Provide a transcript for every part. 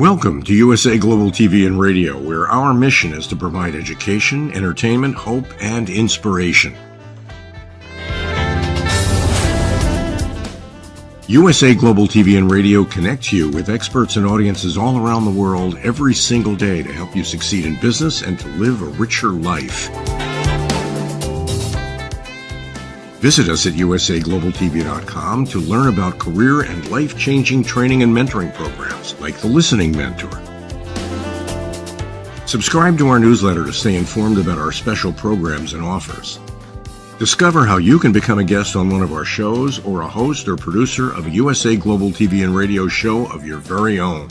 Welcome to USA Global TV and Radio, where our mission is to provide education, entertainment, hope, and inspiration. USA Global TV and Radio connects you with experts and audiences all around the world every single day to help you succeed in business and to live a richer life. Visit us at usaglobaltv.com to learn about career and life-changing training and mentoring programs like the Listening Mentor. Subscribe to our newsletter to stay informed about our special programs and offers. Discover how you can become a guest on one of our shows or a host or producer of a USA Global TV and Radio show of your very own.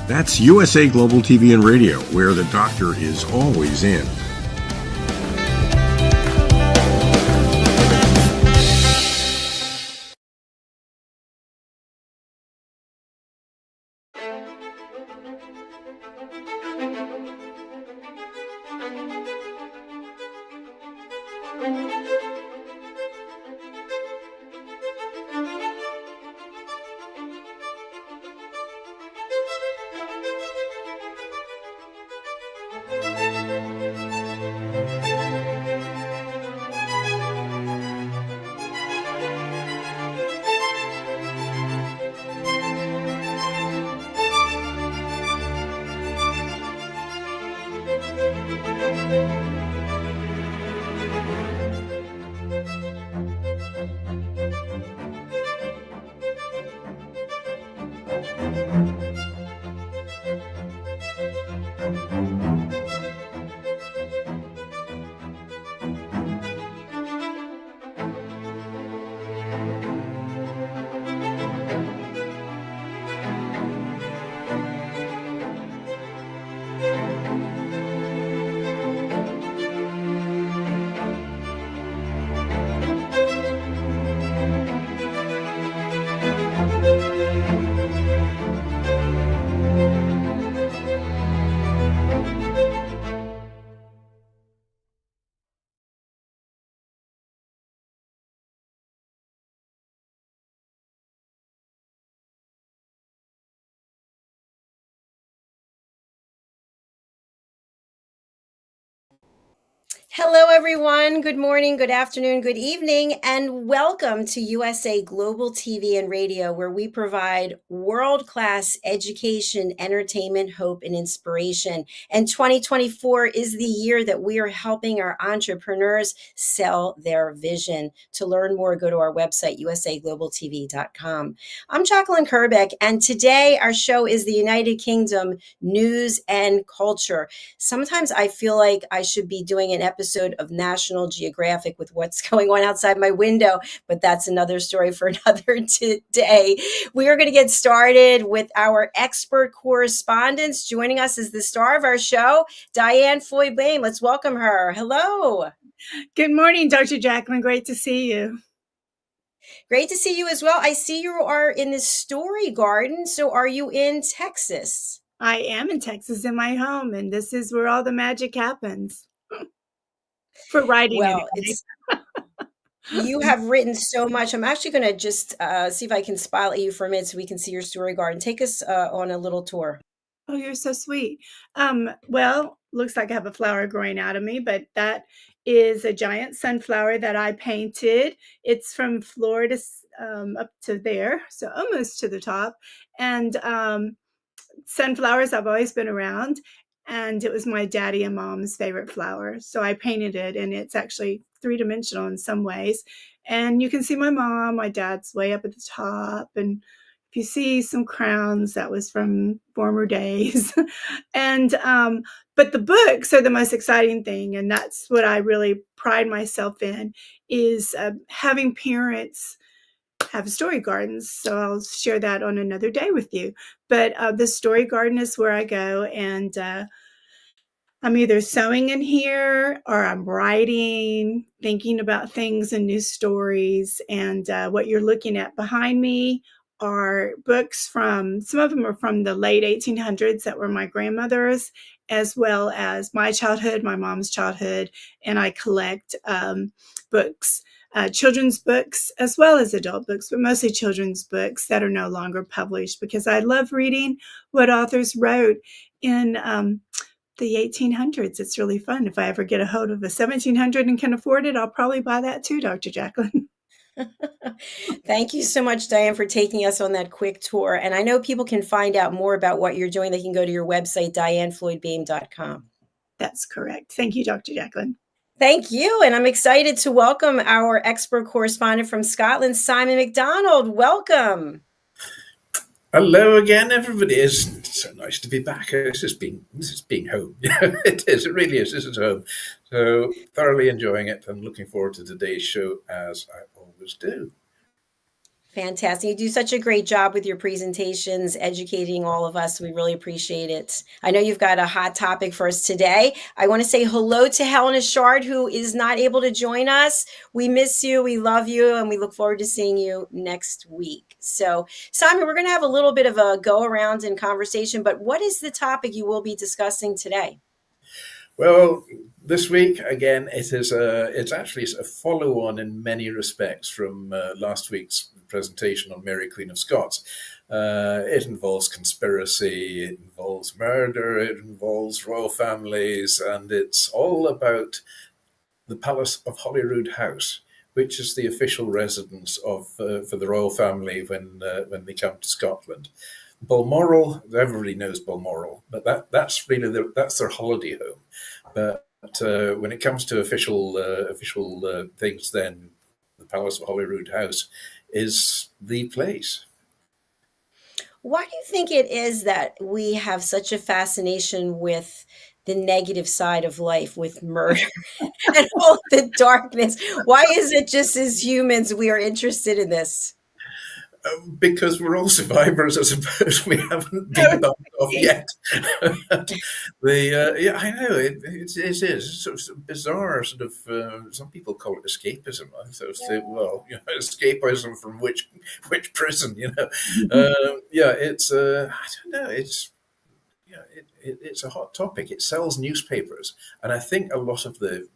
That's USA Global TV and Radio, where the doctor is always in. Hello, everyone. Good morning, good afternoon, good evening, and welcome to USA Global TV and Radio, where we provide world-class education, entertainment, hope, and inspiration. And 2024 is the year that we are helping our entrepreneurs sell their vision. To learn more, go to our website, usaglobaltv.com. I'm JACALYN KERBECK, and today our show is the United Kingdom News and Culture. Sometimes I feel like I should be doing an episode of National Geographic with what's going on outside my window, but that's another story for another day. We are going to get started with our expert correspondents. Joining us is the star of our show, Diann Floyd Boehm. Let's welcome her. Hello. Good morning, Dr. JACALYN. Great to see you. Great to see you as well. I see you are in the Story Garden. So are you in Texas? I am in Texas in my home, and this is where all the magic happens. For writing. Well, you have written so much. I'm actually going to just see if I can spotlight you for a minute so we can see your Story Garden. Take us on a little tour. Oh, you're so sweet. Well, looks like I have a flower growing out of me, but that is a giant sunflower that I painted. It's from Florida up to there, so almost to the top. And sunflowers I've always been around. And it was my daddy and mom's favorite flower. So I painted it, and it's actually three-dimensional in some ways. And you can see my mom, my dad's way up at the top. And if you see some crowns, that was from former days. And but the books are the most exciting thing. And that's what I really pride myself in, is having parents have story gardens. So I'll share that on another day with you. But the Story Garden is where I go, and I'm either sewing in here or I'm writing, thinking about things and new stories. And what you're looking at behind me are books from, some of them are from the late 1800s that were my grandmother's, as well as my childhood, my mom's childhood, and I collect books, children's books, as well as adult books, but mostly children's books that are no longer published, because I love reading what authors wrote in the 1800s. It's really fun. If I ever get a hold of a 1700 and can afford it, I'll probably buy that too, Dr. JACALYN. Thank you so much, Diann, for taking us on that quick tour. And I know people can find out more about what you're doing. They can go to your website, diannfloydboehm.com. That's correct. Thank you, Dr. JACALYN. Thank you. And I'm excited to welcome our expert correspondent from Scotland, Simon MacDonald. Welcome. Hello again, everybody. It's so nice to be back. This is being home. It is. It really is. This is home. So thoroughly enjoying it and looking forward to today's show, as I always do. Fantastic. You do such a great job with your presentations, educating all of us. We really appreciate it. I know you've got a hot topic for us today. I want to say hello to HELENA CHARD, who is not able to join us. We miss you, we love you, and we look forward to seeing you next week. So, Simon, we're going to have a little bit of a go around in conversation, but what is the topic you will be discussing today? Well, this week, again, it's actually a follow-on in many respects from last week's presentation on Mary, Queen of Scots. It involves conspiracy, it involves murder, it involves royal families, and it's all about the Palace of Holyrood House, which is the official residence of for the royal family when they come to Scotland. Balmoral, everybody knows Balmoral, but that's really that's their holiday home. But when it comes to official things, then the Palace of Holyrood House is the place. Why do you think it is that we have such a fascination with the negative side of life, with murder and all the darkness? Why is it just as humans we are interested in this? Because we're all survivors, I suppose. We haven't been bumped off yet. Yeah, I know it is sort of bizarre. Sort of some people call it escapism. I sort of say, well, escapism from which prison? Yeah, it's I don't know. It's a hot topic. It sells newspapers, and I think a lot of the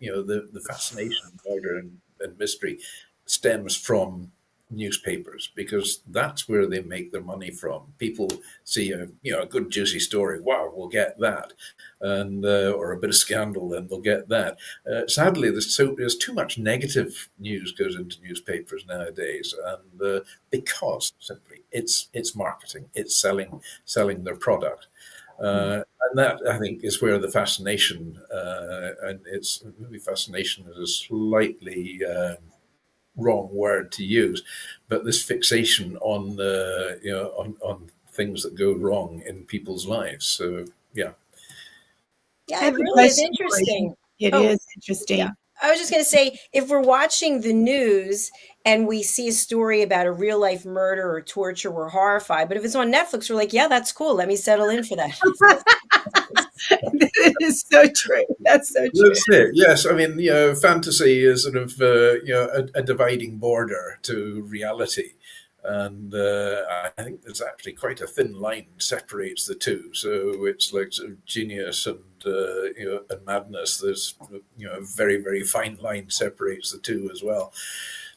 fascination of murder and mystery stems from newspapers, because that's where they make their money from. People see a good juicy story, wow, we'll get that, and or a bit of scandal, and they'll get that. Sadly, there's too much negative news goes into newspapers nowadays, and because simply it's marketing, it's selling their product. And that, I think, is where the fascination, and it's maybe fascination is a slightly wrong word to use, but this fixation on on things that go wrong in people's lives. So yeah, it really is interesting. It is interesting. Yeah. I was just going to say, if we're watching the news and we see a story about a real life murder or torture, we're horrified. But if it's on Netflix, we're like, yeah, that's cool. Let me settle in for that. That is so true. That's so true. That's it. Yes, I mean, fantasy is sort of a dividing border to reality, and I think there's actually quite a thin line separates the two. So it's like sort of genius and and madness. There's a very, very fine line separates the two as well.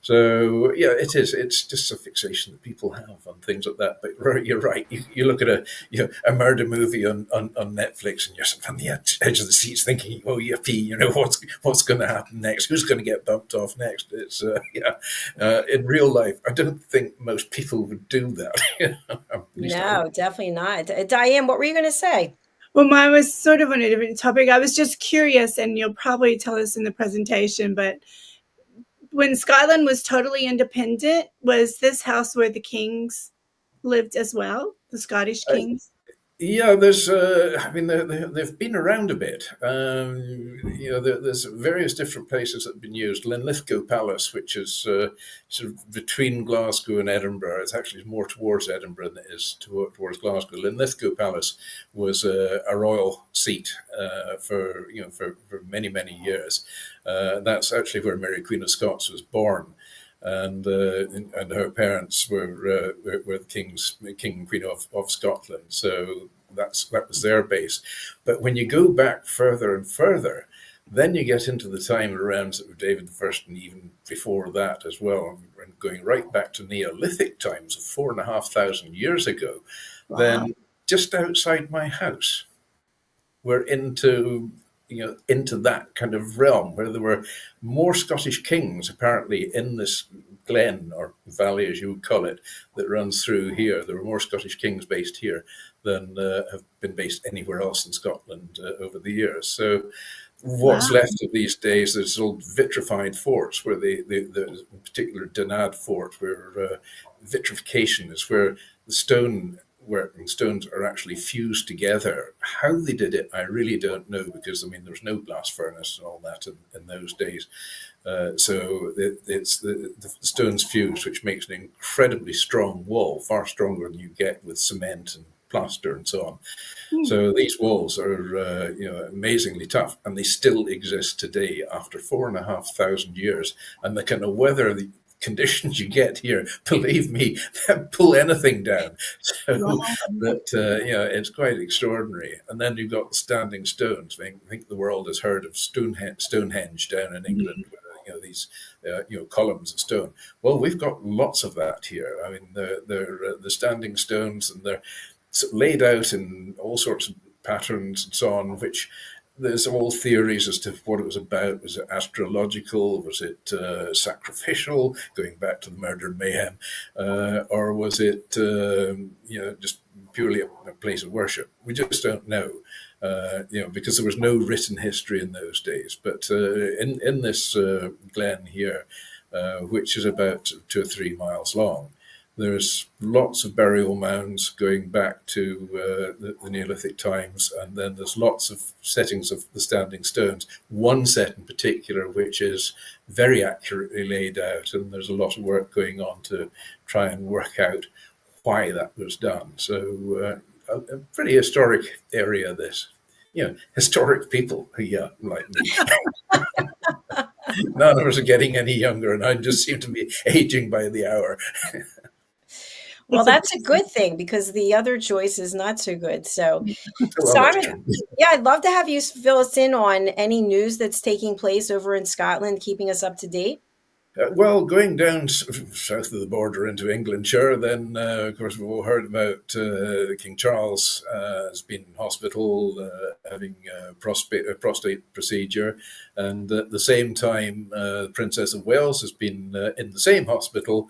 So yeah, it is. It's just a fixation that people have on things like that. But you're right. You look at a murder movie on Netflix, and you're sort of on the edge of the seats thinking, "Oh yippee! What's going to happen next? Who's going to get bumped off next?" It's in real life, I don't think most people would do that. No, definitely not. Diann, what were you going to say? Well, mine was sort of on a different topic. I was just curious, and you'll probably tell us in the presentation, but when Scotland was totally independent, was this house where the kings lived as well, the Scottish kings? Yeah, there's. I mean, they've been around a bit. There's various different places that have been used. Linlithgow Palace, which is sort of between Glasgow and Edinburgh. It's actually more towards Edinburgh than it is towards Glasgow. Linlithgow Palace was a royal seat for many years. That's actually where Mary, Queen of Scots, was born. And her parents were the King and Queen of Scotland. So that was their base. But when you go back further and further, then you get into the time around sort of David I and even before that as well, and going right back to Neolithic times of 4,500 years ago. Wow. Then just outside my house, we're into that kind of realm where there were more Scottish kings apparently in this glen or valley, as you would call it, that runs through here. There were more Scottish kings based here than have been based anywhere else in Scotland over the years. So what's left of these days, there's old vitrified forts where the in particular Diann fort, where vitrification is where the stones are actually fused together. How they did it, I really don't know, because I mean there was no blast furnace and all that in those days. So it's the stones fused, which makes an incredibly strong wall, far stronger than you get with cement and plaster and so on. So these walls are amazingly tough, and they still exist today after 4,500 years. And the kind of weather, the conditions you get here, believe me, pull anything down. So it's quite extraordinary. And then you've got the standing stones. I think the world has heard of Stonehenge down in England. These columns of stone. Well, we've got lots of that here. I mean, they're the standing stones, and they're laid out in all sorts of patterns and so on, which there's all theories as to what it was about. Was it astrological? Was it sacrificial, going back to the murder and mayhem? Or was it just purely a place of worship? We just don't know. Because there was no written history in those days. But in this glen here, which is about 2 or 3 miles long, there's lots of burial mounds going back to the Neolithic times, and then there's lots of settings of the standing stones. One set in particular, which is very accurately laid out, and there's a lot of work going on to try and work out why that was done. So a pretty historic area, this. Historic people, like me. None of us are getting any younger, and I just seem to be aging by the hour. Well, that's a good thing, because the other choice is not so good. So, Simon, I'd love to have you fill us in on any news that's taking place over in Scotland, keeping us up to date. Well, going down south of the border into England, sure, then, of course, we've all heard about King Charles has been in hospital having a prostate procedure. And at the same time, the Princess of Wales has been in the same hospital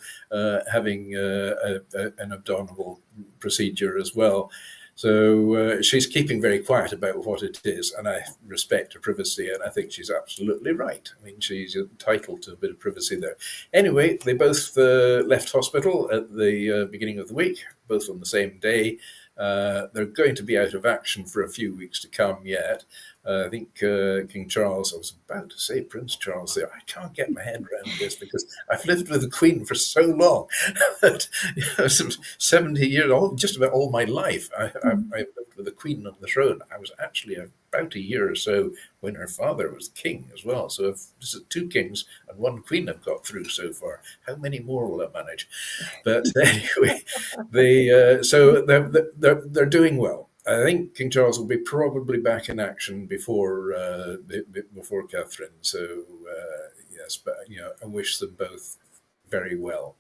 having an abdominal procedure as well. So she's keeping very quiet about what it is, and I respect her privacy, and I think she's absolutely right. I mean, she's entitled to a bit of privacy there. Anyway, they both left hospital at the beginning of the week, both on the same day. They're going to be out of action for a few weeks to come yet. I think King Charles, I was about to say Prince Charles there, I can't get my head around this because I've lived with the Queen for so long, that 70 years, just about all my life, I've lived with the Queen on the throne. I was actually about a year or so when her father was king as well. So if this is 2 kings and 1 queen I've got through so far, how many more will I manage? But anyway, they're doing well. I think King Charles will be probably back in action before Catherine. So yes, but I wish them both very well.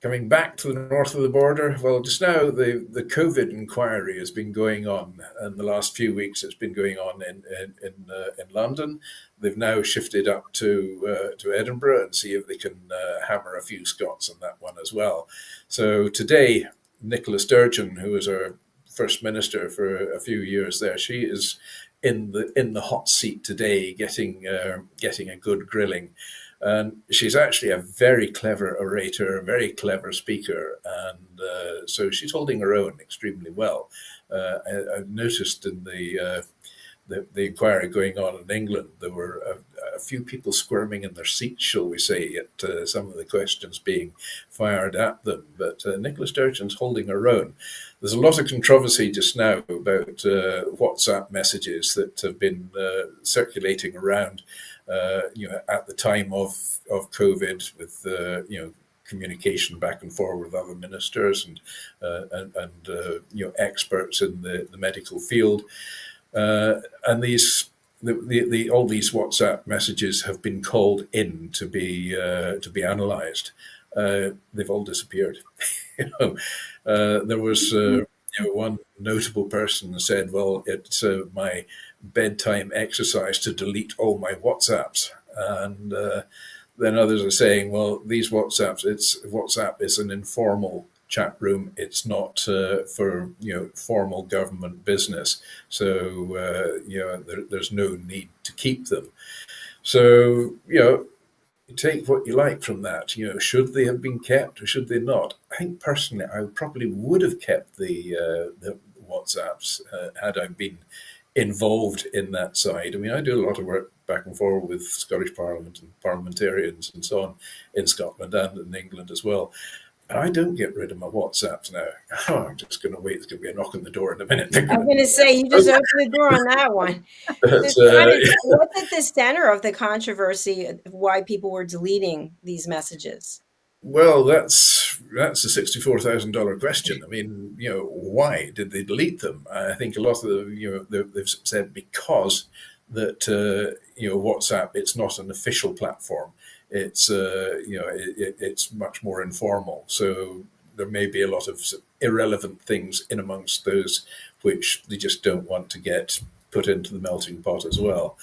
Coming back to the north of the border, well, just now the COVID inquiry has been going on, and the last few weeks it's been going on in London. They've now shifted up to Edinburgh and see if they can hammer a few Scots on that one as well. So today, Nicola Sturgeon, who was our First Minister for a few years there, she is in the hot seat today, getting a good grilling. And she's actually a very clever orator, a very clever speaker, and so she's holding her own extremely well. I've noticed in the inquiry going on in England, there were a few people squirming in their seats, shall we say, at some of the questions being fired at them. But Nicola Sturgeon's holding her own. There's a lot of controversy just now about WhatsApp messages that have been circulating around, at the time of COVID, with communication back and forth with other ministers and experts in the medical field. And these all these WhatsApp messages have been called in to be analysed. They've all disappeared. There was one notable person said, "Well, it's my bedtime exercise to delete all my WhatsApps," and then others are saying, "Well, these WhatsApp is an informal chat room. It's not for formal government business. So there's no need to keep them." So take what you like from that. Should they have been kept or should they not? I think personally, I probably would have kept the WhatsApps had I been involved in that side. I mean, I do a lot of work back and forth with Scottish Parliament and parliamentarians and so on in Scotland and in England as well. And I don't get rid of my WhatsApps now. I'm just going to wait. There's going to be a knock on the door in a minute. I'm going to say, you just opened the door on that one. What's at the center of the controversy of why people were deleting these messages? Well, that's a $64,000 question. I mean, why did they delete them? I think a lot of them, they've said because that WhatsApp, it's not an official platform. It's it's much more informal. So there may be a lot of irrelevant things in amongst those which they just don't want to get put into the melting pot as well.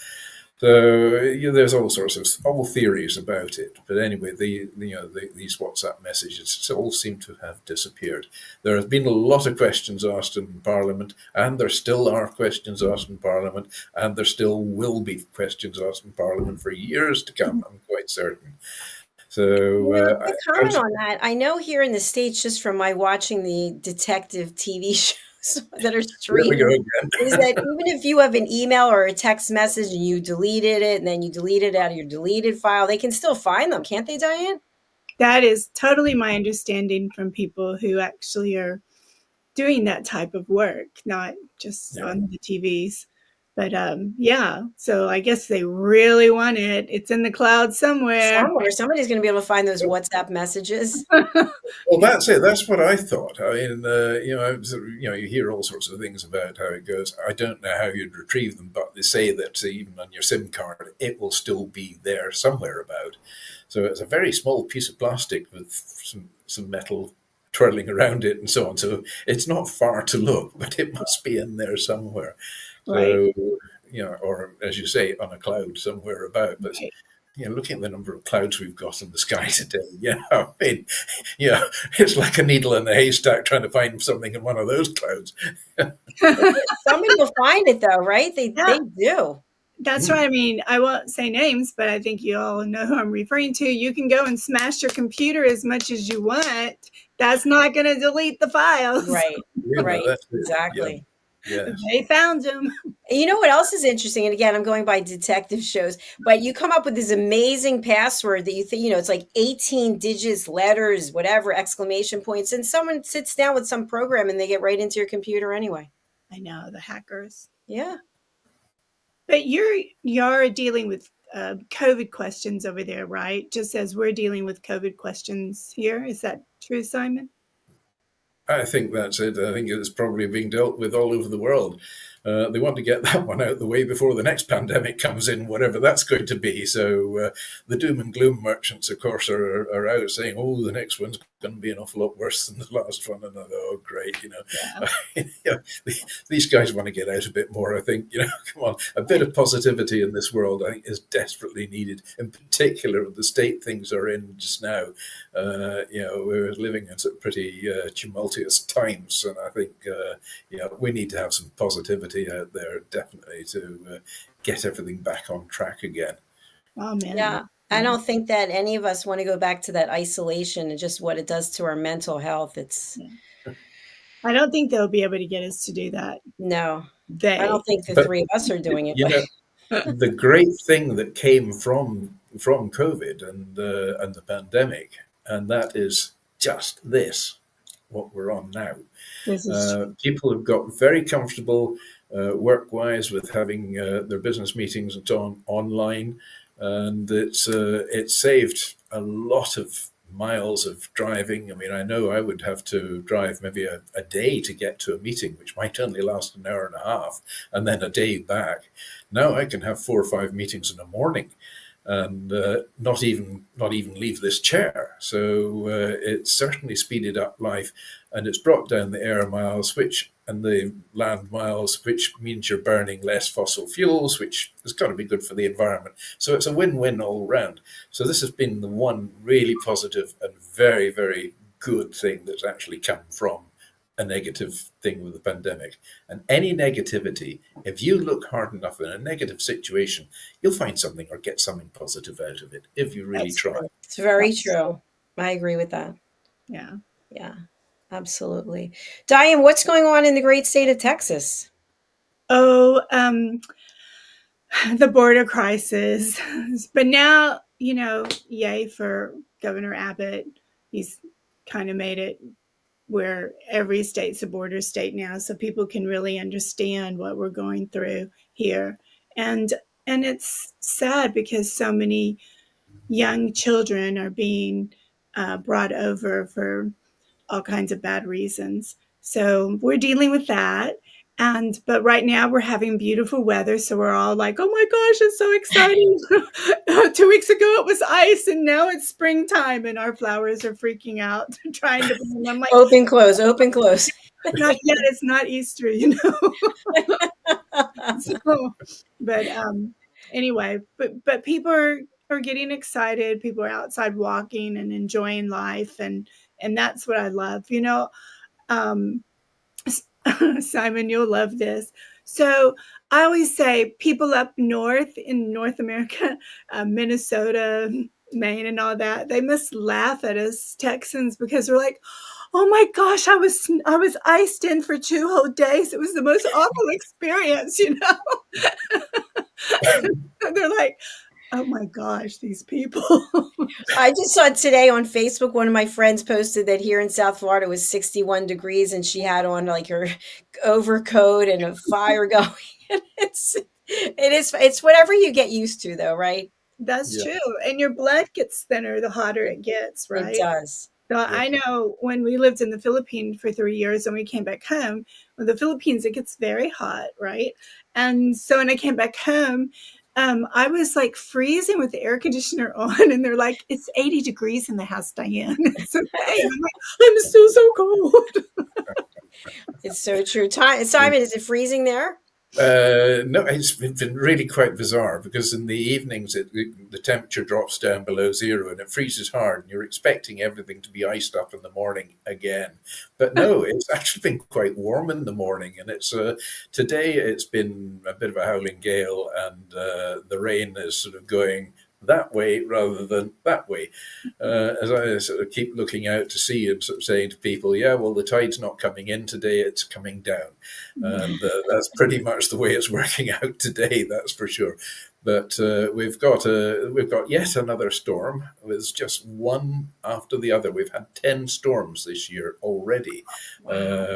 So there's all sorts of theories about it. But anyway, these WhatsApp messages all seem to have disappeared. There have been a lot of questions asked in Parliament, and there still are questions asked in Parliament, and there still will be questions asked in Parliament for years to come, I'm quite certain. So comment on that. I know here in the States, just from my watching the detective TV shows that are streamed, is that even if you have an email or a text message and you deleted it and then you delete it out of your deleted file, they can still find them, can't they, Diann? That is totally my understanding from people who actually are doing that type of work, not just on the TVs. But so I guess they really want it. It's in the cloud somewhere. Somebody's going to be able to find those WhatsApp messages. Well, that's it. That's what I thought. I mean, you hear all sorts of things about how it goes. I don't know how you'd retrieve them, but they say that even on your SIM card, it will still be there somewhere about. So it's a very small piece of plastic with some metal twirling around it and so on. So it's not far to look, but it must be in there somewhere. Right. So, or as you say, on a cloud somewhere about. But looking at the number of clouds we've got in the sky today, I mean, it's like a needle in a haystack trying to find something in one of those clouds. Somebody will find it, though, right? They do. That's right. I mean, I won't say names, but I think you all know who I'm referring to. You can go and smash your computer as much as you want. That's not going to delete the files. Right. Right. Exactly. Yeah. Yes. They found him. You know what else is interesting? And again, I'm going by detective shows, but you come up with this amazing password that you think, it's like 18 digits, letters, whatever, exclamation points. And someone sits down with some program and they get right into your computer anyway. I know, the hackers. Yeah. But you're dealing with COVID questions over there, right? Just as we're dealing with COVID questions here. Is that true, Simon? I think that's it. I think it's probably being dealt with all over the world. They want to get that one out of the way before the next pandemic comes in, whatever that's going to be. So the doom and gloom merchants, of course, are out saying, "Oh, the next one's going to be an awful lot worse than the last one." And oh, great, these guys want to get out a bit more. I think, come on, a bit of positivity in this world, I think, is desperately needed. In particular, the state things are in just now. We're living in some pretty tumultuous times, and I think we need to have some positivity out there, definitely, to get everything back on track again. Oh, man. Yeah. I don't think that any of us want to go back to that isolation and just what it does to our mental health. I don't think they'll be able to get us to do that. No. I don't think the three of us are doing it. The great thing that came from COVID and the pandemic, and that is just this, what we're on now. People have got very comfortable work-wise with having their business meetings and so on online, and it's saved a lot of miles of driving. I mean, I know I would have to drive maybe a day to get to a meeting, which might only last an hour and a half, and then a day back. Now I can have 4 or 5 meetings in the morning and not even leave this chair. So it's certainly speeded up life, and it's brought down the air miles, and the land miles, which means you're burning less fossil fuels, which has got to be good for the environment. So it's a win-win all round. So this has been the one really positive and very, very good thing that's actually come from a negative thing with the pandemic. And any negativity, if you look hard enough in a negative situation, you'll find something or get something positive out of it if you really try. True. It's very true. I agree with that. Yeah. Yeah, absolutely. Diann, what's going on in the great state of Texas? Oh, the border crisis. But now, yay for Governor Abbott. He's kind of made it where every state's a border state now, so people can really understand what we're going through here. And it's sad because so many young children are being brought over for all kinds of bad reasons. So we're dealing with that. But right now we're having beautiful weather, so we're all like, "Oh my gosh, it's so exciting!" 2 weeks ago it was ice, and now it's springtime, and our flowers are freaking out, trying to bloom. I'm like, Open, close, open, close. not yet. It's not Easter, So, but anyway, but people are getting excited. People are outside walking and enjoying life, and that's what I love. Simon, you'll love this. So I always say people up north in North America, Minnesota, Maine, and all that, they must laugh at us Texans because we're like, "Oh my gosh, I was iced in for 2 whole days. It was the most awful experience," They're like, "Oh my gosh, these people." I just saw today on Facebook, one of my friends posted that here in South Florida was 61 degrees and she had on like her overcoat and a fire going. It's whatever you get used to though, right? That's true. And your blood gets thinner the hotter it gets, right? It does. So I know when we lived in the Philippines for 3 years and we came back home, in the Philippines, it gets very hot, right? And so when I came back home, I was like freezing with the air conditioner on, and they're like, "It's 80 degrees in the house, Diann." It's okay. I'm like, "I'm still so cold." It's so true. Simon, is it freezing there? No, it's been really quite bizarre because in the evenings the temperature drops down below zero and it freezes hard, and you're expecting everything to be iced up in the morning again. But no, it's actually been quite warm in the morning, and it's today it's been a bit of a howling gale, and the rain is sort of going that way rather than that way. As I sort of keep looking out to sea and sort of saying to people, "Yeah, well, the tide's not coming in today; it's coming down," and that's pretty much the way it's working out today. That's for sure. But we've got yet another storm. It's just one after the other. We've had 10 storms this year already,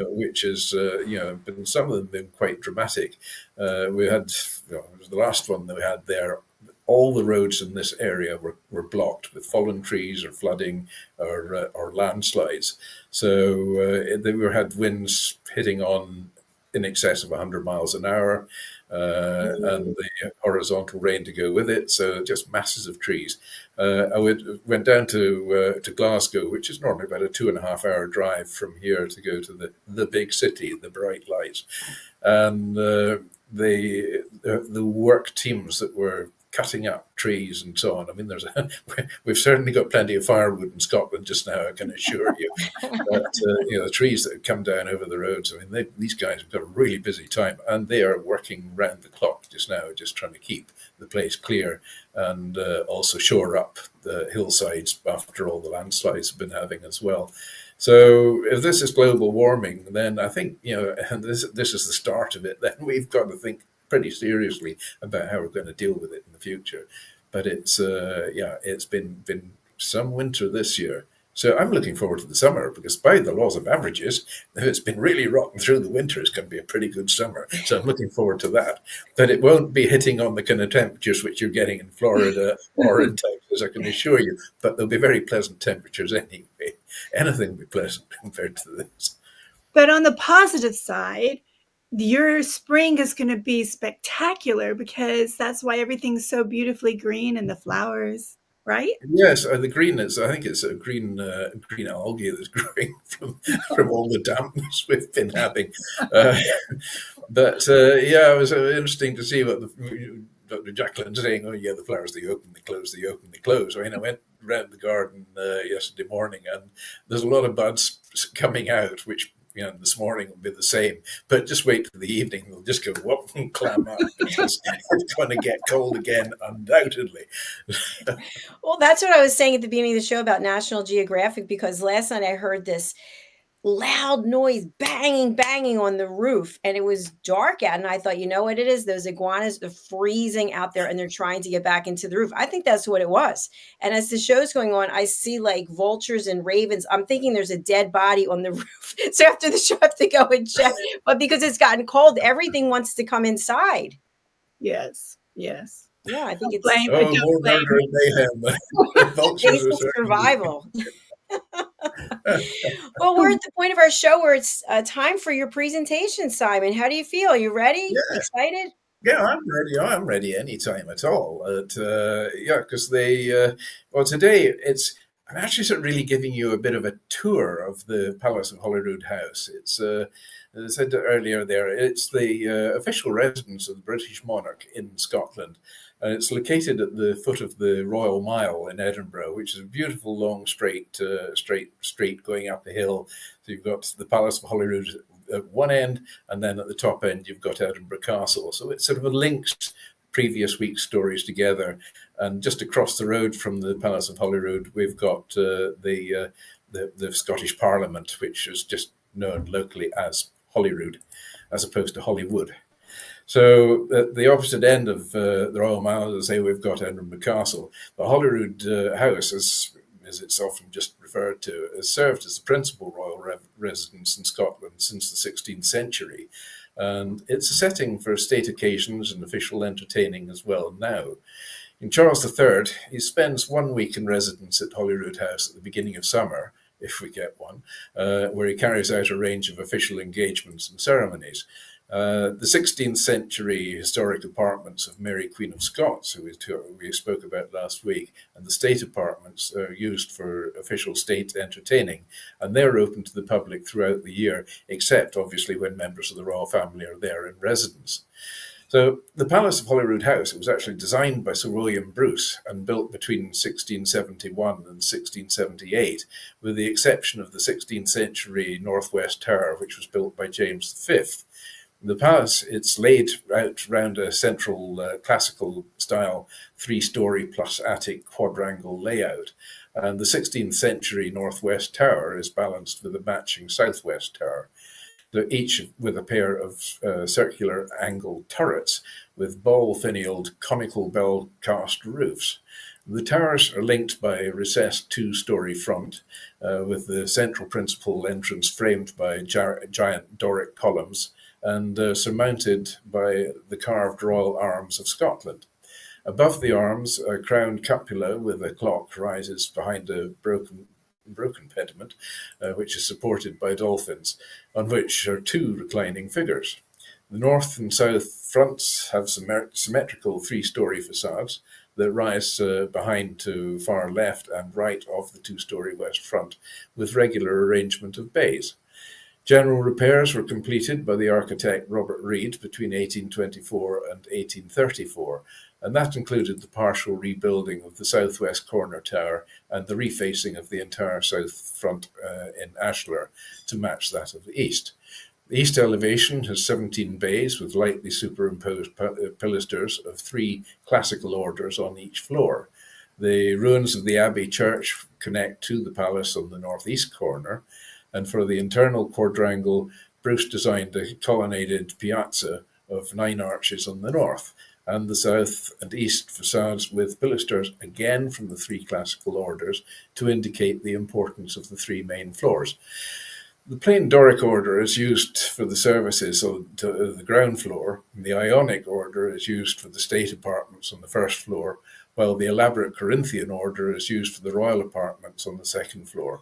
which is been some of them been quite dramatic. We had the last one that we had there. All the roads in this area were blocked with fallen trees or flooding or landslides. So they had winds hitting on in excess of 100 miles an hour, and the horizontal rain to go with it. So just masses of trees. I went down to Glasgow, which is normally about a 2.5-hour drive from here to go to the big city, the bright lights, and the work teams that were cutting up trees and so on. I mean, we've certainly got plenty of firewood in Scotland just now, I can assure you. But the trees that have come down over the roads, I mean, these guys have got a really busy time, and they are working round the clock just now, just trying to keep the place clear and also shore up the hillsides after all the landslides have been having as well. So if this is global warming, then I think, and this is the start of it, then we've got to think pretty seriously about how we're going to deal with it in the future. But it's been some winter this year, So I'm looking forward to the summer, because by the laws of averages, if it's been really rotten through the winter, it's going to be a pretty good summer. So I'm looking forward to that. But it won't be hitting on the kind of temperatures which you're getting in Florida or in Texas, I can assure you. But they'll be very pleasant temperatures anyway. Anything will be pleasant compared to this. But on the positive side, your spring is going to be spectacular, because that's why everything's so beautifully green and the flowers, right? Yes, the green is. I think it's a green algae that's growing from all the dampness we've been having. Uh, yeah, it was interesting to see what Dr. JACALYN saying. Oh yeah, the flowers, they open, they close, they open, they close. I mean, I went around the garden yesterday morning, and there's a lot of buds coming out, which, this morning will be the same. But just wait for the evening; they'll just go whoop and clam up, because it's going to get cold again, undoubtedly. Well, that's what I was saying at the beginning of the show about National Geographic, because last night I heard this loud noise, banging on the roof, and it was dark out, and I thought, you know what it is? Those iguanas are freezing out there, and they're trying to get back into the roof. I think that's what it was. And as the show's going on, I see like vultures and ravens. I'm thinking there's a dead body on the roof. So after the show, I have to go and check. But because it's gotten cold, everything wants to come inside. Yes. Yeah, I think it's More murder and mayhem. Vultures basic are survival. Well, we're at the point of our show where it's time for your presentation, Simon. How do you feel? Are you ready? Yeah. Excited? Yeah, I'm ready. I'm ready anytime at all. Because today I'm actually sort of really giving you a bit of a tour of the Palace of Holyrood House. It's, as I said earlier there, it's the official residence of the British monarch in Scotland. And it's located at the foot of the Royal Mile in Edinburgh, which is a beautiful, long, straight going up a hill. So you've got the Palace of Holyrood at one end, and then at the top end, you've got Edinburgh Castle. So it sort of links previous week's stories together. And just across the road from the Palace of Holyrood, we've got the Scottish Parliament, which is just known locally as Holyrood, as opposed to Hollywood. So at the opposite end of the Royal Mile, as I say, we've got Edinburgh Castle. The Holyrood House, as it's often just referred to, has served as the principal royal residence in Scotland since the 16th century. And it's a setting for state occasions and official entertaining as well now. In Charles III, he spends 1 week in residence at Holyrood House at the beginning of summer, if we get one, where he carries out a range of official engagements and ceremonies. The 16th century historic apartments of Mary Queen of Scots, who we spoke about last week, and the state apartments are used for official state entertaining, and they're open to the public throughout the year, except obviously when members of the royal family are there in residence. So the Palace of Holyrood House, it was actually designed by Sir William Bruce and built between 1671 and 1678, with the exception of the 16th century Northwest Tower, which was built by James V. The palace, it's laid out around a central classical style 3-story plus attic quadrangle layout. And the 16th century Northwest Tower is balanced with a matching Southwest Tower. They're each with a pair of circular angled turrets with ball-finialed conical bell-cast roofs. The towers are linked by a recessed 2-story front with the central principal entrance framed by giant Doric columns and surmounted by the carved royal arms of Scotland. Above the arms, a crowned cupola with a clock rises behind a broken pediment, which is supported by dolphins, on which are 2 reclining figures. The north and south fronts have symmetrical 3-story facades that rise behind to far left and right of the 2-story west front, with regular arrangement of bays. General repairs were completed by the architect Robert Reid between 1824 and 1834, and that included the partial rebuilding of the southwest corner tower and the refacing of the entire south front in ashlar to match that of the east. The east elevation has 17 bays with lightly superimposed pilasters of 3 classical orders on each floor. The ruins of the Abbey Church connect to the palace on the northeast corner, and for the internal quadrangle, Bruce designed a colonnaded piazza of 9 arches on the north, and the south and east facades with pilasters, again from the three classical orders, to indicate the importance of the three main floors. The plain Doric order is used for the services on the ground floor, and the Ionic order is used for the state apartments on the first floor, while the elaborate Corinthian order is used for the royal apartments on the second floor.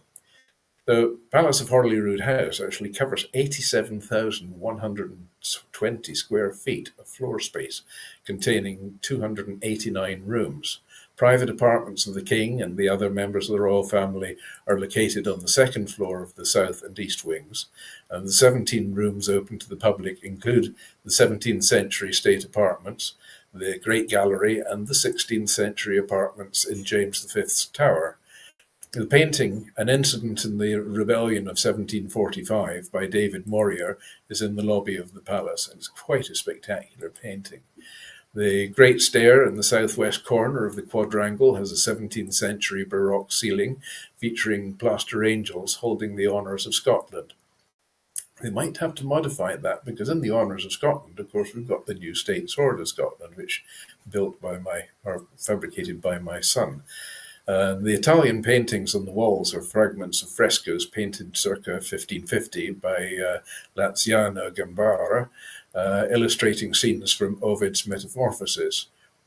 The Palace of Holyrood House actually covers 87,120 square feet of floor space, containing 289 rooms. Private apartments of the king and the other members of the royal family are located on the second floor of the south and east wings, and the 17 rooms open to the public include the 17th century state apartments, the Great Gallery, and the 16th century apartments in James V's Tower. The painting, An Incident in the Rebellion of 1745 by David Morier, is in the lobby of the palace, and it's quite a spectacular painting. The Great Stair in the southwest corner of the quadrangle has a 17th century Baroque ceiling featuring plaster angels holding the honours of Scotland. We might have to modify that because in the honours of Scotland, of course, we've got the new state sword of Scotland, which fabricated by my son. The Italian paintings on the walls are fragments of frescoes painted circa 1550 by Laziano Gambara, illustrating scenes from Ovid's Metamorphoses.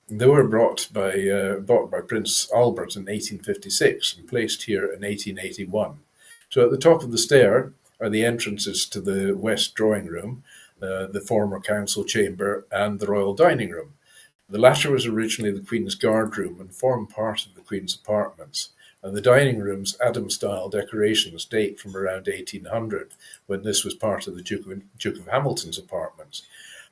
They were bought by Prince Albert in 1856 and placed here in 1881. So at the top of the stair are the entrances to the west drawing room, the former council chamber, and the royal dining room. The latter was originally the Queen's guard room and formed part of the Queen's apartments, and the dining room's Adam-style decorations date from around 1800, when this was part of the Duke of Hamilton's apartments.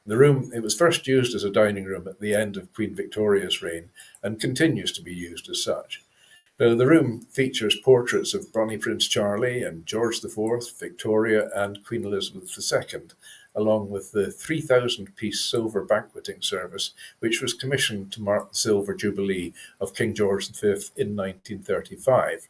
It was first used as a dining room at the end of Queen Victoria's reign and continues to be used as such. The room features portraits of Bonnie Prince Charlie and George IV, Victoria, and Queen Elizabeth II, along with the 3,000-piece silver banqueting service, which was commissioned to mark the silver jubilee of King George V in 1935.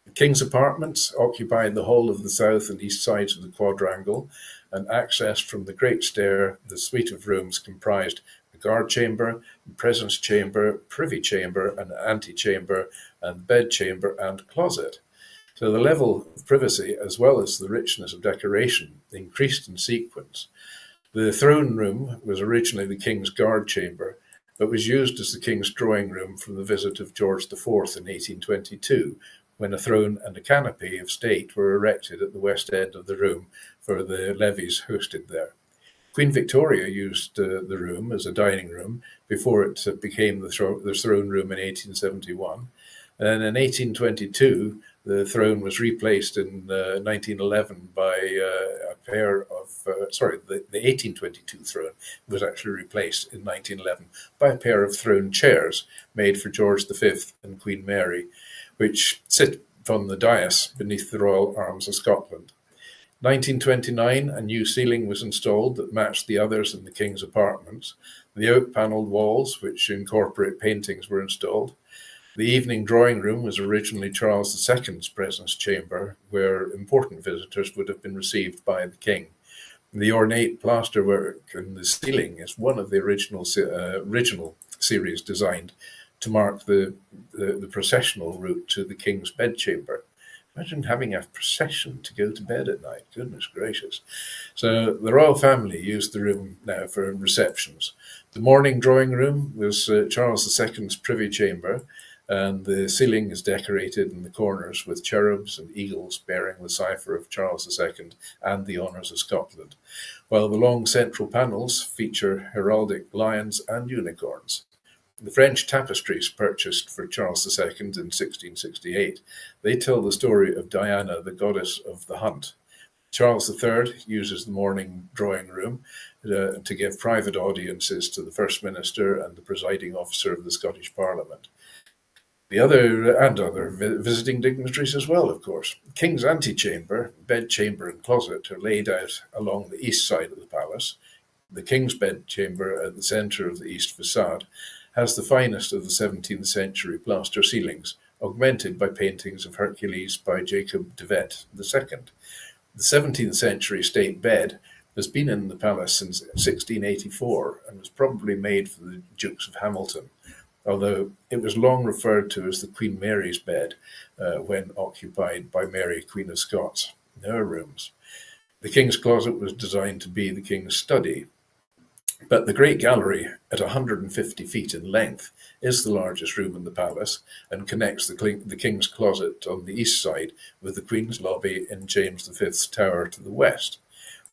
The King's apartments occupied the whole of the south and east sides of the quadrangle, and accessed from the Great Stair. The suite of rooms comprised the guard chamber, presence chamber, privy chamber, an antechamber, and bedchamber and closet. So the level of privacy, as well as the richness of decoration, increased in sequence. The throne room was originally the King's guard chamber, but was used as the King's drawing room from the visit of George IV in 1822, when a throne and a canopy of state were erected at the west end of the room for the levees hosted there. Queen Victoria used the room as a dining room before it became the throne room in 1871. And in 1822, the throne was replaced in 1911 by a pair of, the 1822 throne was actually replaced in 1911 by a pair of throne chairs made for George V and Queen Mary, which sit on the dais beneath the royal arms of Scotland. 1929, a new ceiling was installed that matched the others in the King's apartments. The oak-panelled walls, which incorporate paintings, were installed. The evening drawing room was originally Charles II's presence chamber, where important visitors would have been received by the king. The ornate plasterwork in the ceiling is one of the original series designed to mark the processional route to the king's bedchamber. Imagine having a procession to go to bed at night. Goodness gracious. So the royal family used the room now for receptions. The morning drawing room was Charles II's privy chamber, and the ceiling is decorated in the corners with cherubs and eagles bearing the cipher of Charles II and the honours of Scotland, while the long central panels feature heraldic lions and unicorns. The French tapestries purchased for Charles II in 1668, they tell the story of Diana, the goddess of the hunt. Charles III uses the morning drawing room to give private audiences to the First Minister and the presiding officer of the Scottish Parliament. Other visiting dignitaries as well, of course. King's antechamber, bedchamber, and closet are laid out along the east side of the palace. The King's bedchamber at the centre of the east facade has the finest of the 17th century plaster ceilings, augmented by paintings of Hercules by Jacob de Vet II. The 17th century state bed has been in the palace since 1684 and was probably made for the Dukes of Hamilton, although it was long referred to as the Queen Mary's bed when occupied by Mary, Queen of Scots, in her rooms. The King's Closet was designed to be the King's study, but the Great Gallery, at 150 feet in length, is the largest room in the palace and connects the King's Closet on the east side with the Queen's Lobby in James V's Tower to the west.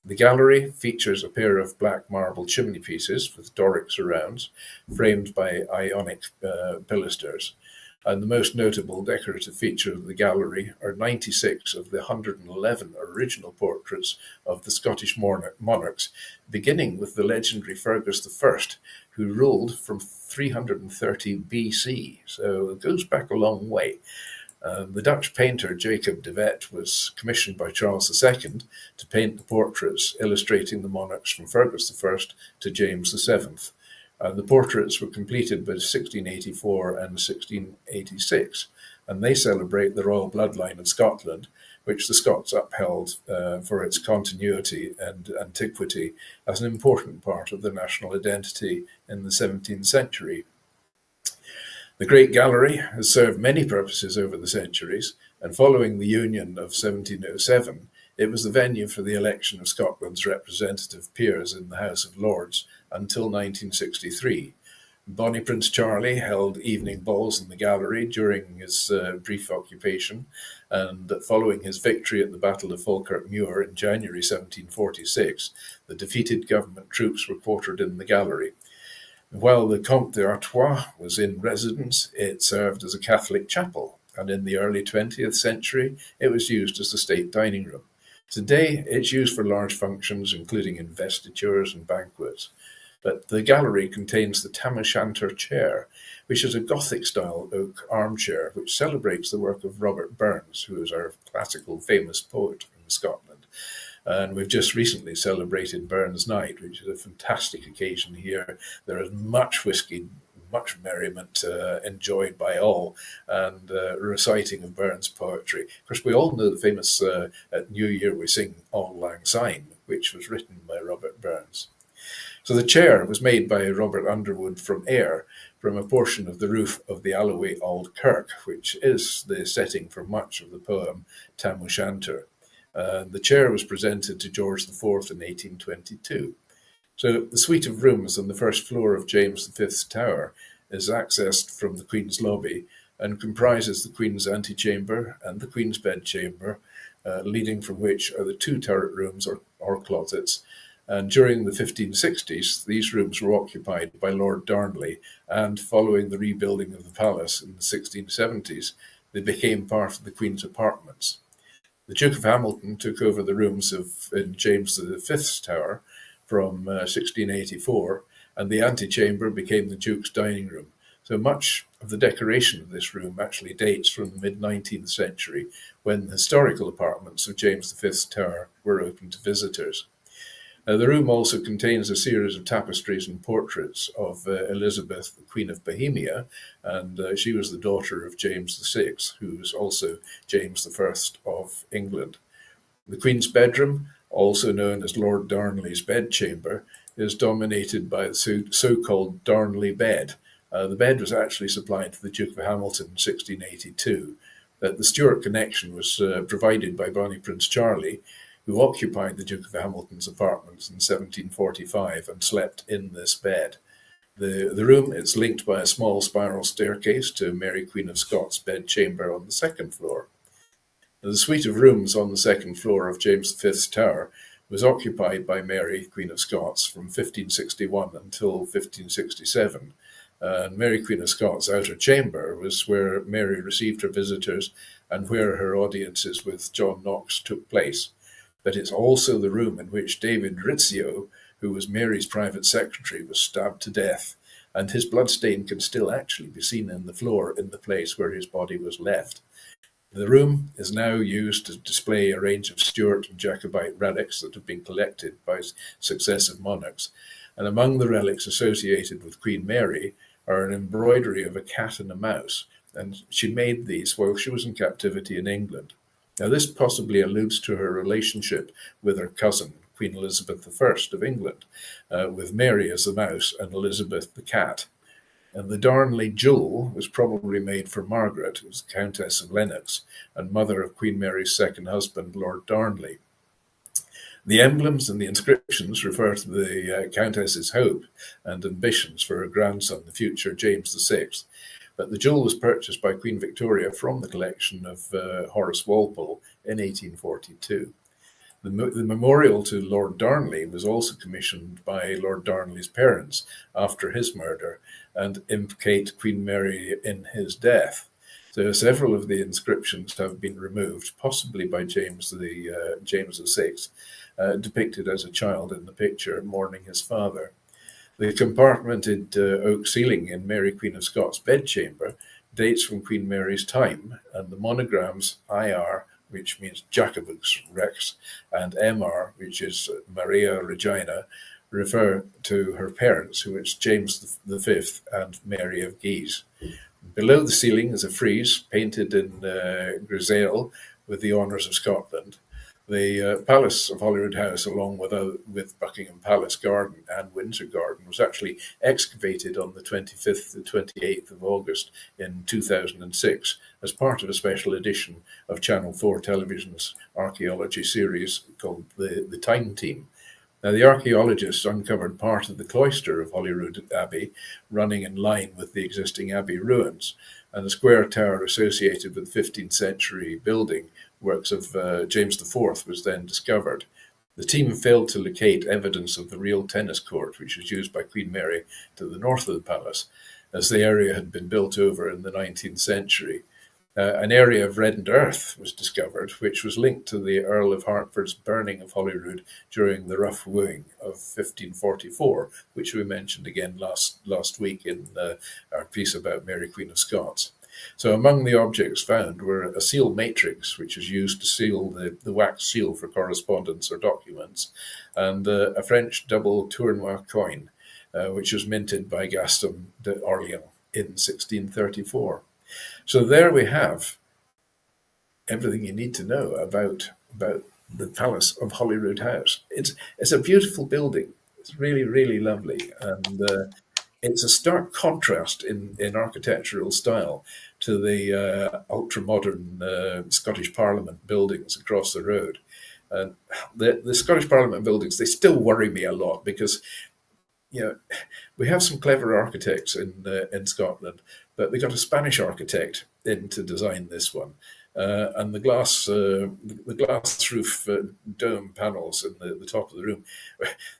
The gallery features a pair of black marble chimney pieces with Doric surrounds, framed by Ionic pilasters. And the most notable decorative feature of the gallery are 96 of the 111 original portraits of the Scottish monarchs, beginning with the legendary Fergus I, who ruled from 330 BC. So it goes back a long way. The Dutch painter Jacob de Vet was commissioned by Charles II to paint the portraits illustrating the monarchs from Fergus I to James VII. The portraits were completed by 1684 and 1686, and they celebrate the royal bloodline of Scotland, which the Scots upheld for its continuity and antiquity as an important part of their national identity in the 17th century. The Great Gallery has served many purposes over the centuries, and following the Union of 1707, it was the venue for the election of Scotland's representative peers in the House of Lords until 1963. Bonnie Prince Charlie held evening balls in the gallery during his brief occupation, and following his victory at the Battle of Falkirk Muir in January 1746, the defeated government troops were quartered in the gallery. While the Comte d'Artois was in residence, it served as a Catholic chapel, and in the early 20th century, it was used as the state dining room. Today, it's used for large functions, including investitures and banquets. But the gallery contains the Tam O'Shanter chair, which is a Gothic-style oak armchair which celebrates the work of Robert Burns, who is our classical famous poet from Scotland. And we've just recently celebrated Burns Night, which is a fantastic occasion here. There is much whiskey, much merriment enjoyed by all, and reciting of Burns' poetry. Of course, we all know the famous at New Year we sing Auld Lang Syne, which was written by Robert Burns. So the chair was made by Robert Underwood from Ayr, from a portion of the roof of the Alloway Auld Kirk, which is the setting for much of the poem Tam O'Shanter. The chair was presented to George IV in 1822. So the suite of rooms on the first floor of James V's Tower is accessed from the Queen's Lobby and comprises the Queen's antechamber and the Queen's bedchamber, leading from which are the two turret rooms or closets. And during the 1560s, these rooms were occupied by Lord Darnley, and following the rebuilding of the palace in the 1670s, they became part of the Queen's apartments. The Duke of Hamilton took over the rooms in James V's Tower from 1684, and the antechamber became the Duke's dining room. So much of the decoration of this room actually dates from the mid-19th century, when the historical apartments of James V's Tower were open to visitors. The room also contains a series of tapestries and portraits of Elizabeth, the Queen of Bohemia, and she was the daughter of James VI, who was also James I of England. The Queen's bedroom, also known as Lord Darnley's bedchamber, is dominated by the so-called Darnley bed. The bed was actually supplied to the Duke of Hamilton in 1682. The Stuart connection was provided by Bonnie Prince Charlie, who occupied the Duke of Hamilton's apartments in 1745 and slept in this bed. The room is linked by a small spiral staircase to Mary Queen of Scots' bedchamber on the second floor. The suite of rooms on the second floor of James V's Tower was occupied by Mary Queen of Scots from 1561 until 1567. Mary Queen of Scots' outer chamber was where Mary received her visitors and where her audiences with John Knox took place. But it's also the room in which David Rizzio, who was Mary's private secretary, was stabbed to death, and his bloodstain can still actually be seen in the floor in the place where his body was left. The room is now used to display a range of Stuart and Jacobite relics that have been collected by successive monarchs, and among the relics associated with Queen Mary are an embroidery of a cat and a mouse, and she made these while she was in captivity in England. Now, this possibly alludes to her relationship with her cousin, Queen Elizabeth I of England, with Mary as the mouse and Elizabeth the cat. And the Darnley jewel was probably made for Margaret, who was Countess of Lennox and mother of Queen Mary's second husband, Lord Darnley. The emblems and the inscriptions refer to the Countess's hope and ambitions for her grandson, the future James VI. But the jewel was purchased by Queen Victoria from the collection of Horace Walpole in 1842. The memorial to Lord Darnley was also commissioned by Lord Darnley's parents after his murder and implicate Queen Mary in his death. So several of the inscriptions have been removed, possibly by James VI, depicted as a child in the picture mourning his father. The compartmented oak ceiling in Mary Queen of Scots' bedchamber dates from Queen Mary's time, and the monograms IR, which means Jacobus Rex, and MR, which is Maria Regina, refer to her parents, who is James V and Mary of Guise. Below the ceiling is a frieze painted in grisaille with the honours of Scotland. The Palace of Holyrood House, along with Buckingham Palace Garden and Windsor Garden, was actually excavated on the 25th to 28th of August in 2006 as part of a special edition of Channel 4 Television's archaeology series called the Time Team. Now, the archaeologists uncovered part of the cloister of Holyrood Abbey, running in line with the existing abbey ruins, and a square tower associated with the 15th century building works of James IV was then discovered. The team failed to locate evidence of the real tennis court, which was used by Queen Mary to the north of the palace, as the area had been built over in the 19th century. An area of reddened earth was discovered, which was linked to the Earl of Hertford's burning of Holyrood during the rough wooing of 1544, which we mentioned again last week in our piece about Mary Queen of Scots. So among the objects found were a seal matrix, which is used to seal the wax seal for correspondence or documents, and a French double Tournois coin, which was minted by Gaston d'Orléans in 1634. So there we have everything you need to know about the Palace of Holyrood House. It's a beautiful building. It's really, really lovely. And it's a stark contrast in architectural style to the ultra-modern Scottish Parliament buildings across the road. And the Scottish Parliament buildings, they still worry me a lot because, you know, we have some clever architects in Scotland, but we got a Spanish architect in to design this one. And the glass roof dome panels in the top of the room,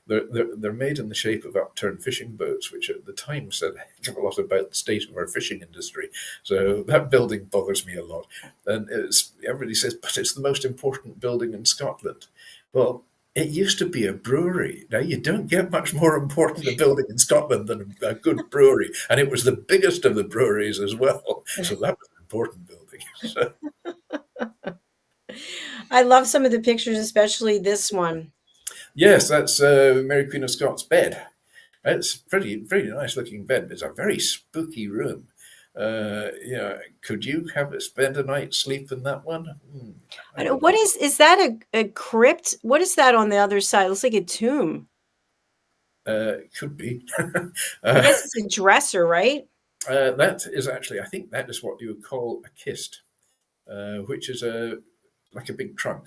they're made in the shape of upturned fishing boats, which at the time said a heck of a lot about the state of our fishing industry. So that building bothers me a lot. And everybody says, but it's the most important building in Scotland. Well, it used to be a brewery. Now, you don't get much more important a building in Scotland than a good brewery. And it was the biggest of the breweries as well. So that was an important building. So. I love some of the pictures, especially this one. Yes, that's Mary Queen of Scots' bed. It's pretty nice looking bed. It's a very spooky room. Could you spend a night sleep in that one? What is that a crypt? What is that on the other side? It looks like a tomb. Could be. I guess it's a dresser, right? That is actually, I think that is what you would call a kist, which is like a big trunk,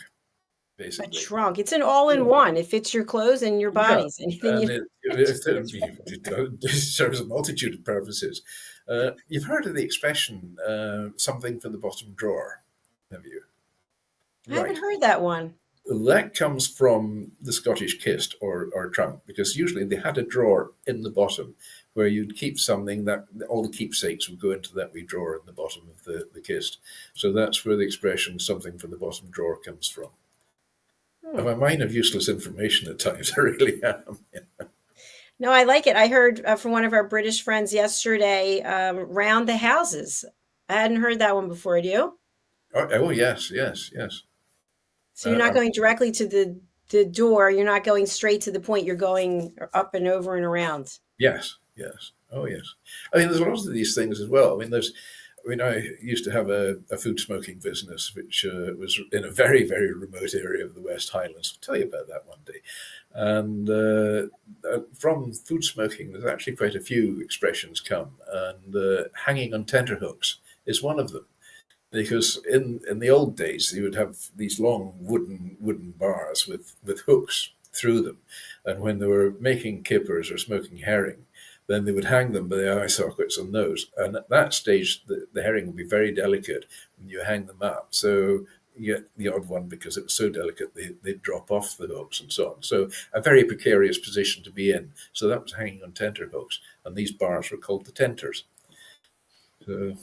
basically. A trunk. It's an all-in-one. It fits your clothes and your bodies. Yeah. And it serves a multitude of purposes. You've heard of the expression, something for the bottom drawer, have you? I haven't heard that one. That comes from the Scottish kist or trunk, because usually they had a drawer in the bottom where you'd keep something that all the keepsakes would go into that wee drawer in the bottom of the kist. So that's where the expression something for the bottom drawer comes from. I'm a mine of useless information at times, I really am. Yeah. No, I like it. I heard from one of our British friends yesterday, round the houses. I hadn't heard that one before, do you? Oh yes. So you're not going directly to the door. You're not going straight to the point. You're going up and over and around. Yes. Oh, yes. I mean, there's a lot of these things as well. I mean, there's I mean, I used to have a food smoking business, which was in a very, very remote area of the West Highlands. I'll tell you about that one day. And from food smoking, there's actually quite a few expressions come, and hanging on tenterhooks is one of them. Because in the old days, you would have these long wooden bars with hooks through them, and when they were making kippers or smoking herring, then they would hang them by the eye sockets on those. And at that stage, the herring would be very delicate when you hang them up. So you get the odd one because it was so delicate, they'd drop off the hooks and so on. So a very precarious position to be in. So that was hanging on tenter hooks. And these bars were called the tenters. So,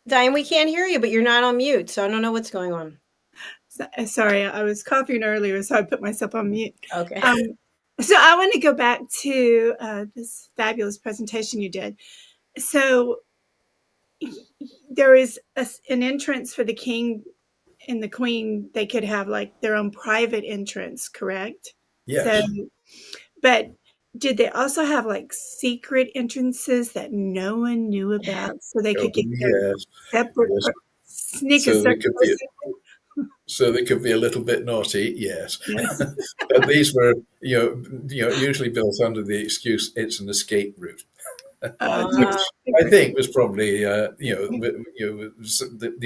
Diann, we can't hear you, but you're not on mute, so I don't know what's going on. Sorry, I was coughing earlier, so I put myself on mute. Okay. So I want to go back to this fabulous presentation you did. So there is an entrance for the king and the queen. They could have like their own private entrance, correct? yes. So, but did they also have like secret entrances that no one knew about, so they could get their Yes. separate Yes. sneak a So they separate could be, person? so they could be a little bit naughty, yes. Yes. But these were, usually built under the excuse it's an escape route. Which I think was probably, the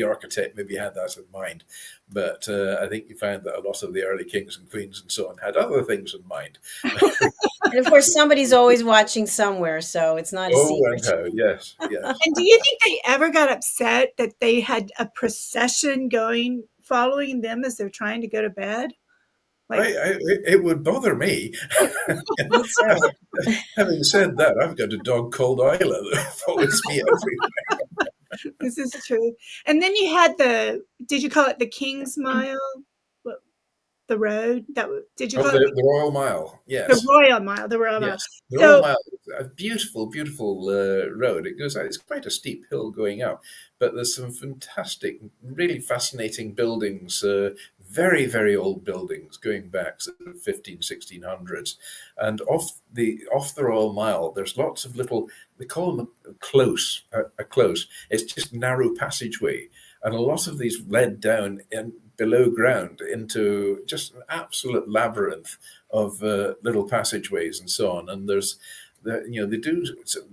architect maybe had that in mind, but I think you found that a lot of the early kings and queens and so on had other things in mind. And of course, somebody's always watching somewhere, so it's not a secret. And how, yes, yes. And do you think they ever got upset that they had a procession following them as they're trying to go to bed? Like, It would bother me. So, Having said that, I've got a dog called Isla that follows me everywhere. this is true. And then you had did you call it the King's Mile? The road did you call it the Royal Mile? Yes. the Royal Mile? The Royal Mile. Yes, the Royal Mile is a beautiful, beautiful road. It's quite a steep hill going up, but there's some fantastic, really fascinating buildings, very, very old buildings going back to the 1600s. And off the Royal Mile, there's lots of little, they call them a close. It's just narrow passageway. And a lot of these led down below ground into just an absolute labyrinth of little passageways and so on. And they do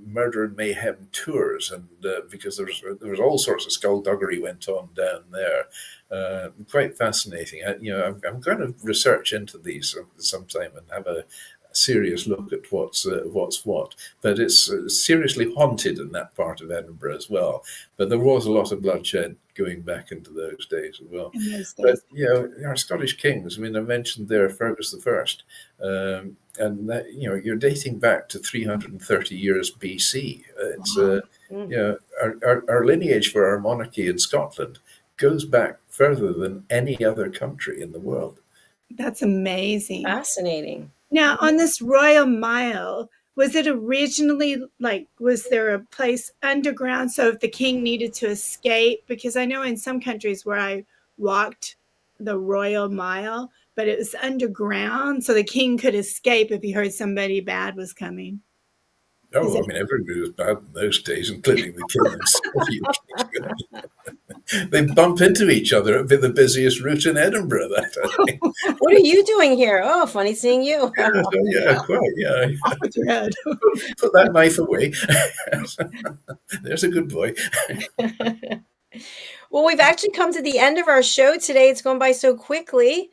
murder and mayhem tours, and because there was all sorts of skullduggery went on down there. Quite fascinating. I'm going to research into these sometime and have a serious look at what's what. But it's seriously haunted in that part of Edinburgh as well. But there was a lot of bloodshed going back into those days as well. But our Scottish kings, I mean, I mentioned there Fergus I, and that, you're dating back to 330 years BC. It's our lineage for our monarchy in Scotland goes back further than any other country in the world. That's amazing. Fascinating. Now, on this Royal Mile, was it originally was there a place underground? So if the king needed to escape, because I know in some countries where I walked the Royal Mile, but it was underground, so the king could escape if he heard somebody bad was coming. Oh, I mean, everybody was bad in those days, including the king himself. They bump into each other. It'd be the busiest route in Edinburgh, that I think. What are you doing here? Oh, funny seeing you. Yeah, quite, yeah. Put your head. Put that knife away. There's a good boy. Well, we've actually come to the end of our show today. It's gone by so quickly.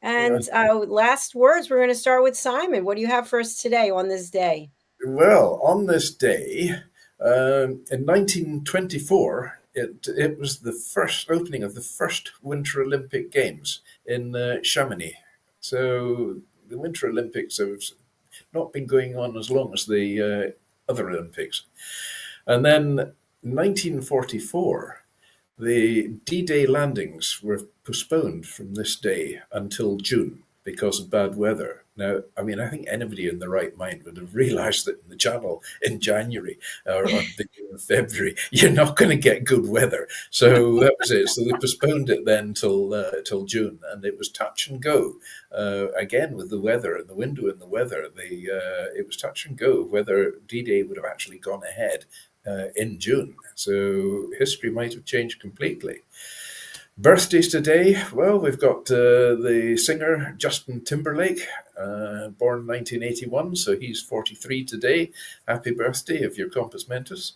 And last words, we're going to start with Simon. What do you have for us today on this day? Well, on this day, in 1924, it was the first opening of the first Winter Olympic Games in Chamonix. So the Winter Olympics have not been going on as long as the other Olympics. And then 1944, the D-Day landings were postponed from this day until June because of bad weather. Now, I mean, I think anybody in the right mind would have realized that in the Channel in January or beginning of February, you're not going to get good weather. So that was it. So they postponed it then till June, and it was touch and go. Again, with the weather and the window and the weather, it was touch and go whether D-Day would have actually gone ahead in June. So history might have changed completely. Birthdays today, well, we've got the singer Justin Timberlake, born 1981, so he's 43 today. Happy birthday if you're compos mentis.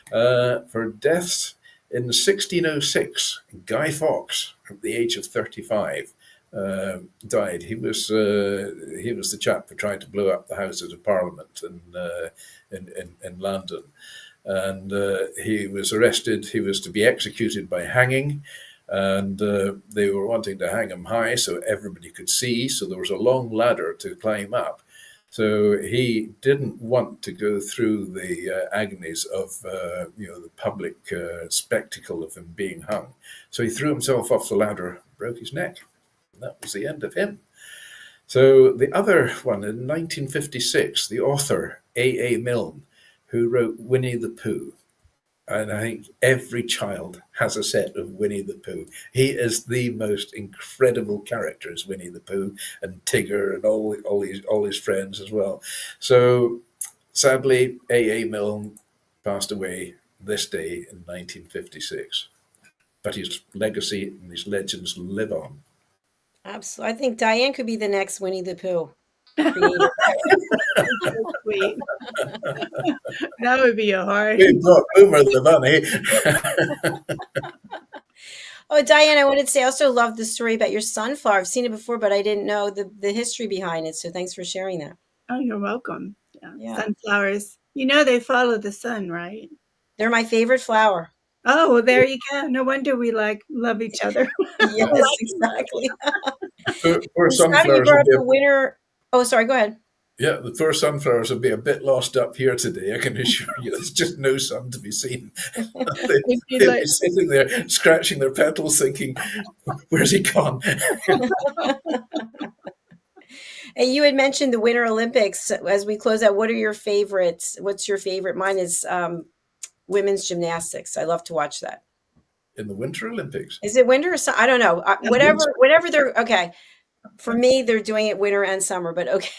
For deaths, in 1606, Guy Fawkes, at the age of 35, died. He was the chap who tried to blow up the Houses of Parliament in London, and he was arrested. He was to be executed by hanging. And they were wanting to hang him high so everybody could see. So there was a long ladder to climb up. So he didn't want to go through the agonies of the public spectacle of him being hung. So he threw himself off the ladder, broke his neck. And that was the end of him. So the other one, in 1956, the author A.A. Milne, who wrote Winnie the Pooh. And I think every child has a set of Winnie the Pooh. He is the most incredible character as Winnie the Pooh, and Tigger, and all his friends as well. So sadly, A.A. Milne passed away this day in 1956. But his legacy and his legends live on. Absolutely. I think Diann could be the next Winnie the Pooh. So sweet. That would be a hard. We brought Boomer the bunny. Oh, Diann, I wanted to say I also love the story about your sunflower. I've seen it before, but I didn't know the history behind it. So thanks for sharing that. Oh, you're welcome. Yeah. Sunflowers. They follow the sun, right? They're my favorite flower. Oh, well, there you go. No wonder we love each other. Yes, exactly. Poor sunflowers the winter. Oh, sorry. Go ahead. Yeah, the poor sunflowers will be a bit lost up here today, I can assure you. There's just no sun to be seen. They'll be sitting there scratching their petals thinking, where's he gone? And you had mentioned the Winter Olympics. As we close out, what are your favorites? What's your favorite? Mine is women's gymnastics. I love to watch that. In the Winter Olympics? Is it winter or summer? I don't know. Whatever they're, okay. For me, they're doing it winter and summer, but okay.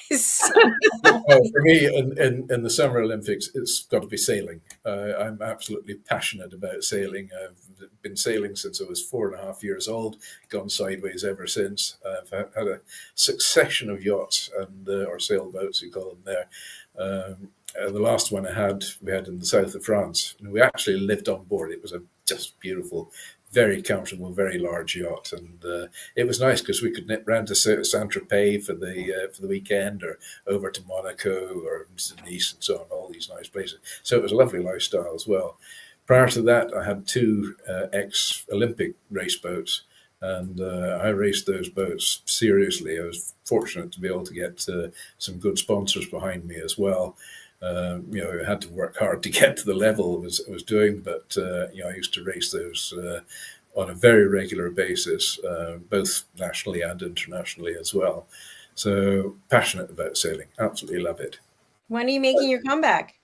For me, in the Summer Olympics, it's got to be sailing. I'm absolutely passionate about sailing. I've been sailing since I was 4.5 years old, gone sideways ever since. I've had a succession of yachts and or sailboats, you call them there. The last one we had in the south of France. And we actually lived on board. It was a just beautiful, very comfortable, very large yacht, and it was nice because we could nip round to Saint-Tropez for the weekend, or over to Monaco or to Nice and so on, all these nice places. So it was a lovely lifestyle as well. Prior to that, I had 2 ex-Olympic race boats, and I raced those boats seriously. I was fortunate to be able to get some good sponsors behind me as well. I had to work hard to get to the level I was doing, but I used to race those on a very regular basis, both nationally and internationally as well. So passionate about sailing, absolutely love it. When are you making your comeback?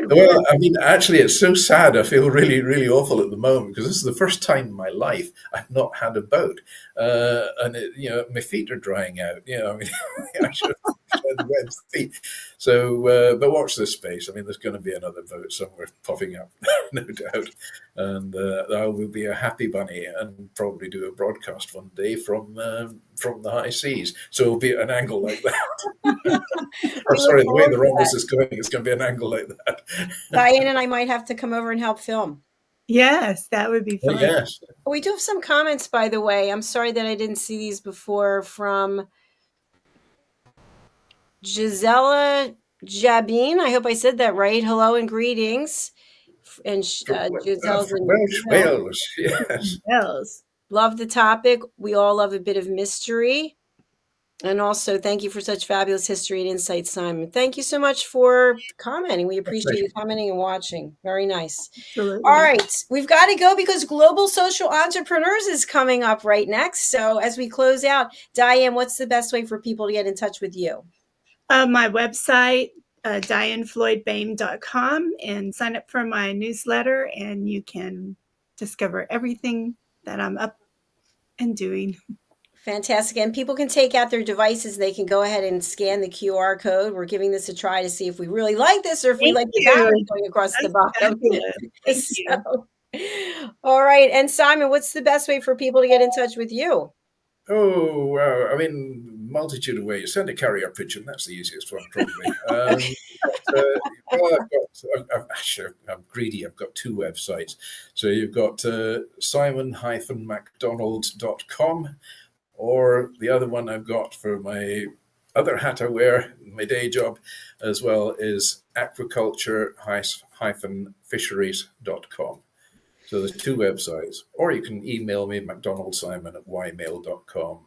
Well, I mean, actually, it's so sad. I feel really, really awful at the moment because this is the first time in my life I've not had a boat, and my feet are drying out. I mean, I should have had wet feet. So, but watch this space. I mean, there's going to be another boat somewhere popping up, no doubt, and I will be a happy bunny and probably do a broadcast one day from the high seas. So it'll be at an angle like that. Oh, sorry, the way the rumbles is going, it's going to be an angle like that. Diann and I might have to come over and help film. Yes, that would be fun. Yes. We do have some comments, by the way. I'm sorry that I didn't see these before, from Gisela Jabin. I hope I said that right. Hello and greetings. And Gisela's in Wales, yes. Wales. Love the topic. We all love a bit of mystery. And also, thank you for such fabulous history and insight, Simon. Thank you so much for commenting. We appreciate you commenting and watching. Very nice. Absolutely. All right. We've got to go because Global Social Entrepreneurs is coming up right next. So as we close out, Diann, what's the best way for people to get in touch with you? My website, DiannFloydBoehm.com, and sign up for my newsletter, and you can discover everything that I'm up and doing. Fantastic. And people can take out their devices. They can go ahead and scan the QR code. We're giving this a try to see if we really like this or if we Thank like the you. battery going across the That's bottom. fabulous. Thank you. So, all right. And Simon, what's the best way for people to get in touch with you? Oh, well, I mean, multitude of ways. Send a carrier pigeon. That's the easiest one, probably. Well, actually, I'm greedy. I've got two websites. So you've got simon-macdonald.com, or the other one I've got for my other hat I wear, my day job as well, is aquaculture-fisheries.com. So there's two websites, or you can email me macdonaldsimon@ymail.com, or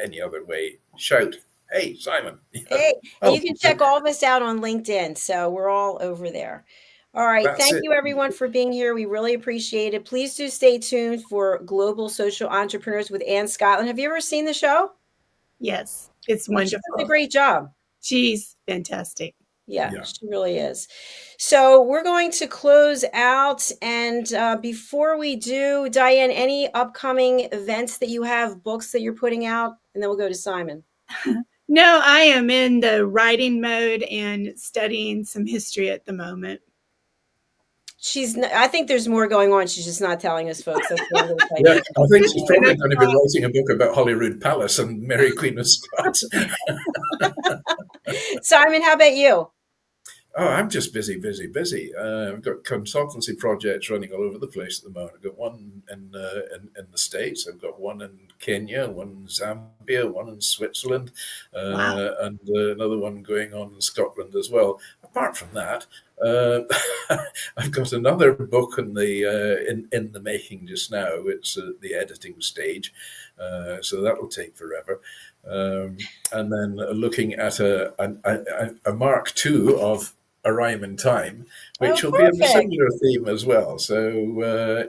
any other way. Shout, hey Simon. Hey, and Oh, you can check all of us out on LinkedIn. So we're all over there. All right. that's Thank it. you, everyone, for being here. We really appreciate it. Please do stay tuned for Global Social Entrepreneurs with Ann Scotland. Have you ever seen the show? Yes, it's She wonderful. does a great job. She's fantastic. Yeah, Yeah. she really is. So we're going to close out. And before we do, Diann, any upcoming events that you have, books that you're putting out? And then we'll go to Simon. No, I am in the writing mode and studying some history at the moment. I think there's more going on. She's just not telling us, folks. That's what I'm going to tell Yeah, you. I think she's probably going to be writing a book about Holyrood Palace and Mary Queen of Scots. Simon, how about you? Oh, I'm just busy. I've got consultancy projects running all over the place at the moment. I've got one in the States. I've got one in Kenya, one in Zambia, one in Switzerland, Wow. and another one going on in Scotland as well. Apart from that, I've got another book in the making just now. It's the editing stage, so that'll take forever. And then looking at a Mark II of A Rhyme in Time, which will be of a similar theme as well. So I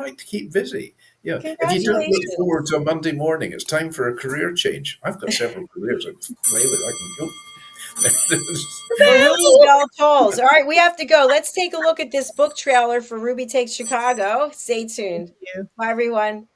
like to keep busy. Yeah, if you don't look forward to a Monday morning, it's time for a career change. I've got several careers I can play with. I can go. Ruby Bell Tolls. All right, we have to go. Let's take a look at this book trailer for Ruby Takes Chicago. Stay tuned. Thank you. Bye, everyone.